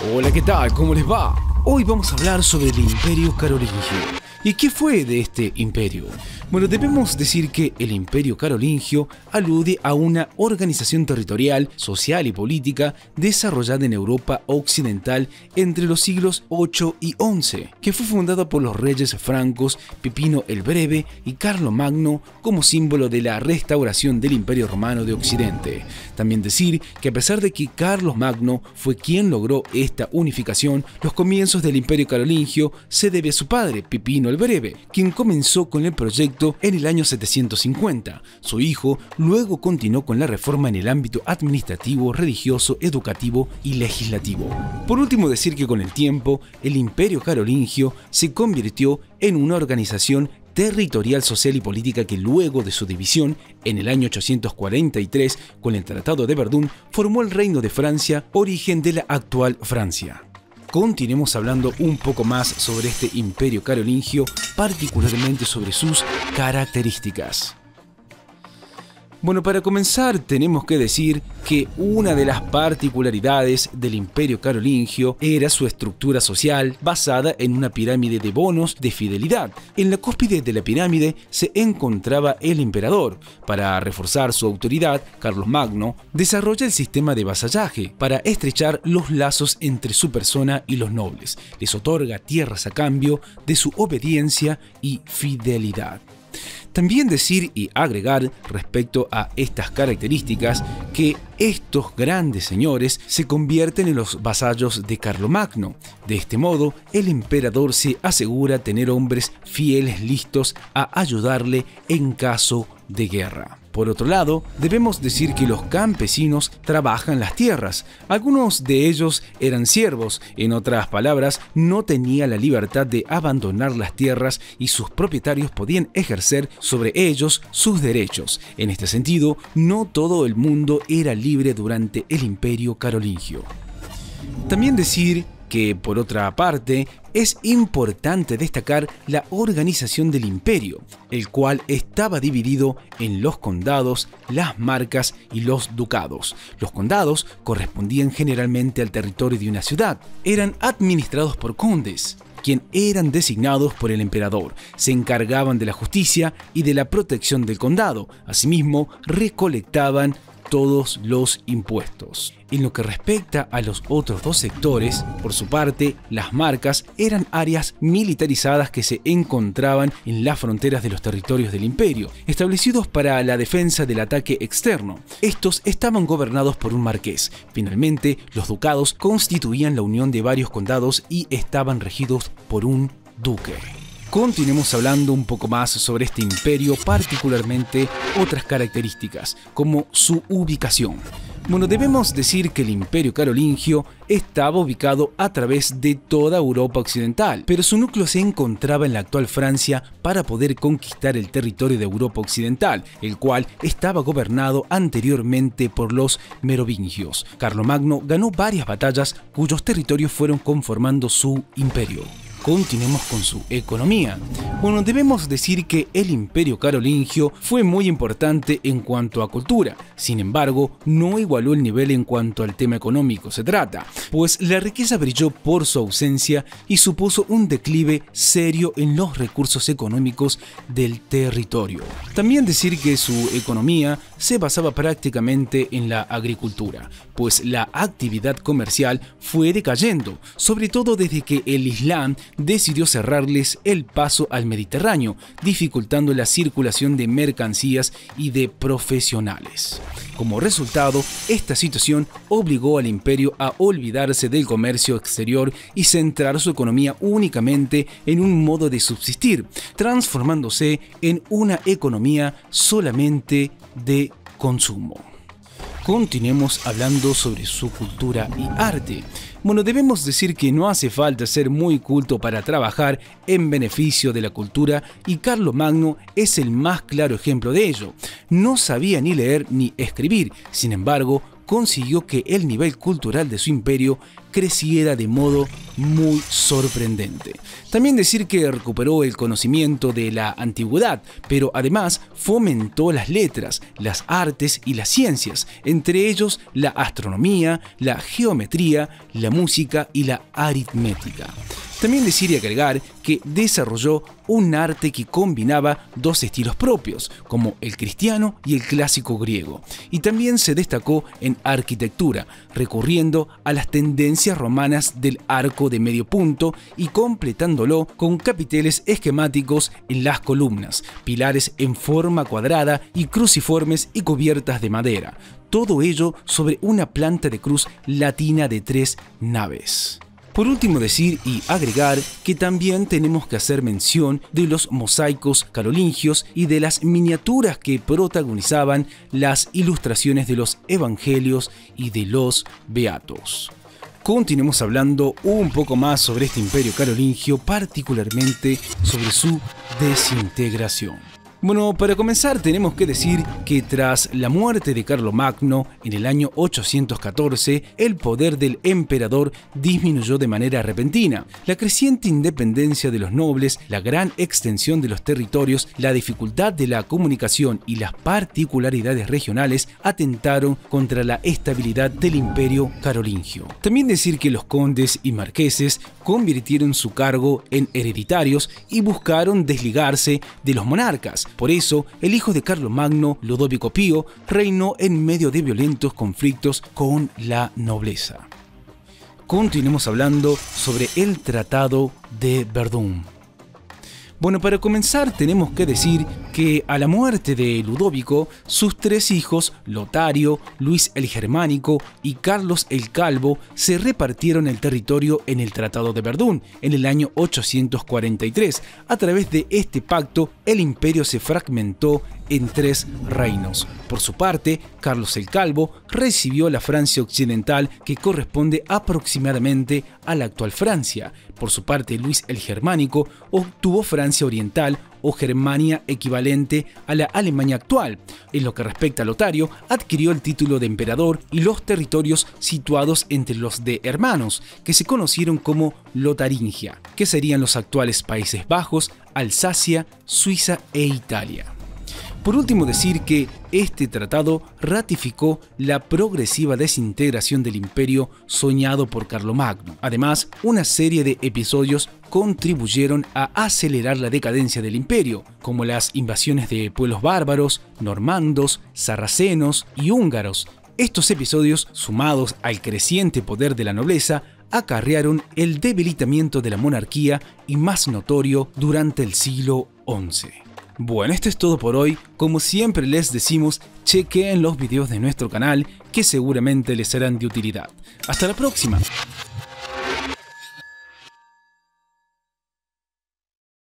Hola, ¿qué tal? ¿Cómo les va? Hoy vamos a hablar sobre el Imperio Carolingio. ¿Y qué fue de este imperio? Bueno, debemos decir que el Imperio Carolingio alude a una organización territorial, social y política desarrollada en Europa occidental entre los siglos 8 y 11, que fue fundada por los reyes francos Pipino el Breve y Carlomagno como símbolo de la restauración del Imperio Romano de Occidente. También decir que a pesar de que Carlomagno fue quien logró esta unificación, los comienzos del Imperio Carolingio se debe a su padre, Pipino el Breve, quien comenzó con el proyecto en el año 750. Su hijo luego continuó con la reforma en el ámbito administrativo, religioso, educativo y legislativo. Por último, decir que con el tiempo, el Imperio Carolingio se convirtió en una organización territorial, social y política que luego de su división en el año 843 con el Tratado de Verdún formó el Reino de Francia, origen de la actual Francia. Continuemos hablando un poco más sobre este Imperio Carolingio, particularmente sobre sus características. Bueno, para comenzar tenemos que decir que una de las particularidades del Imperio Carolingio era su estructura social basada en una pirámide de bonos de fidelidad. En la cúspide de la pirámide se encontraba el emperador. Para reforzar su autoridad, Carlomagno desarrolla el sistema de vasallaje para estrechar los lazos entre su persona y los nobles. Les otorga tierras a cambio de su obediencia y fidelidad. También decir y agregar respecto a estas características que estos grandes señores se convierten en los vasallos de Carlomagno. De este modo, el emperador se asegura tener hombres fieles listos a ayudarle en caso de guerra. Por otro lado, debemos decir que los campesinos trabajan las tierras. Algunos de ellos eran siervos, en otras palabras, no tenían la libertad de abandonar las tierras y sus propietarios podían ejercer sobre ellos sus derechos. En este sentido, no todo el mundo era libre durante el Imperio Carolingio. También decir que, por otra parte, es importante destacar la organización del imperio, el cual estaba dividido en los condados, las marcas y los ducados. Los condados correspondían generalmente al territorio de una ciudad. Eran administrados por condes, quienes eran designados por el emperador. Se encargaban de la justicia y de la protección del condado. Asimismo, recolectaban todos los impuestos. En lo que respecta a los otros dos sectores, por su parte, las marcas eran áreas militarizadas que se encontraban en las fronteras de los territorios del imperio, establecidos para la defensa del ataque externo. Estos estaban gobernados por un marqués. Finalmente, los ducados constituían la unión de varios condados y estaban regidos por un duque. Continuemos hablando un poco más sobre este imperio, particularmente otras características, como su ubicación. Bueno, debemos decir que el Imperio Carolingio estaba ubicado a través de toda Europa occidental, pero su núcleo se encontraba en la actual Francia para poder conquistar el territorio de Europa occidental, el cual estaba gobernado anteriormente por los merovingios. Carlomagno ganó varias batallas cuyos territorios fueron conformando su imperio. Continuemos con su economía. Bueno, debemos decir que el Imperio Carolingio fue muy importante en cuanto a cultura. Sin embargo, no igualó el nivel en cuanto al tema económico se trata, pues la riqueza brilló por su ausencia y supuso un declive serio en los recursos económicos del territorio. También decir que su economía se basaba prácticamente en la agricultura, pues la actividad comercial fue decayendo, sobre todo desde que el Islam decidió cerrarles el paso al Mediterráneo, dificultando la circulación de mercancías y de profesionales. Como resultado, esta situación obligó al imperio a olvidarse del comercio exterior y centrar su economía únicamente en un modo de subsistir, transformándose en una economía solamente de consumo. Continuemos hablando sobre su cultura y arte. Bueno, debemos decir que no hace falta ser muy culto para trabajar en beneficio de la cultura y Carlomagno es el más claro ejemplo de ello. No sabía ni leer ni escribir, sin embargo, consiguió que el nivel cultural de su imperio creciera de modo muy sorprendente. También decir que recuperó el conocimiento de la antigüedad, pero además fomentó las letras, las artes y las ciencias, entre ellos la astronomía, la geometría, la música y la aritmética. También decir y agregar que desarrolló un arte que combinaba dos estilos propios, como el cristiano y el clásico griego, y también se destacó en arquitectura, recurriendo a las tendencias romanas del arco de medio punto y completándolo con capiteles esquemáticos en las columnas, pilares en forma cuadrada y cruciformes y cubiertas de madera, todo ello sobre una planta de cruz latina de 3 naves. Por último, decir y agregar que también tenemos que hacer mención de los mosaicos carolingios y de las miniaturas que protagonizaban las ilustraciones de los evangelios y de los beatos. Continuemos hablando un poco más sobre este imperio carolingio, particularmente sobre su desintegración. Bueno, para comenzar tenemos que decir que tras la muerte de Carlomagno en el año 814, el poder del emperador disminuyó de manera repentina. La creciente independencia de los nobles, la gran extensión de los territorios, la dificultad de la comunicación y las particularidades regionales atentaron contra la estabilidad del imperio carolingio. También decir que los condes y marqueses convirtieron su cargo en hereditarios y buscaron desligarse de los monarcas. Por eso, el hijo de Carlomagno, Ludovico Pío, reinó en medio de violentos conflictos con la nobleza. Continuemos hablando sobre el Tratado de Verdún. Bueno, para comenzar tenemos que decir que a la muerte de Ludovico, sus 3 hijos, Lotario, Luis el Germánico y Carlos el Calvo, se repartieron el territorio en el Tratado de Verdún en el año 843. A través de este pacto, el imperio se fragmentó en 3 reinos. Por su parte, Carlos el Calvo recibió la Francia occidental, que corresponde aproximadamente a la actual Francia. Por su parte, Luis el Germánico obtuvo Francia oriental o Germania, equivalente a la Alemania actual. En lo que respecta a Lotario, adquirió el título de emperador y los territorios situados entre los de hermanos, que se conocieron como Lotaringia, que serían los actuales Países Bajos, Alsacia, Suiza e Italia. Por último, decir que este tratado ratificó la progresiva desintegración del imperio soñado por Carlomagno. Además, una serie de episodios contribuyeron a acelerar la decadencia del imperio, como las invasiones de pueblos bárbaros, normandos, sarracenos y húngaros. Estos episodios, sumados al creciente poder de la nobleza, acarrearon el debilitamiento de la monarquía y más notorio durante el siglo XI. Bueno, esto es todo por hoy. Como siempre les decimos, chequeen los videos de nuestro canal que seguramente les serán de utilidad. Hasta la próxima.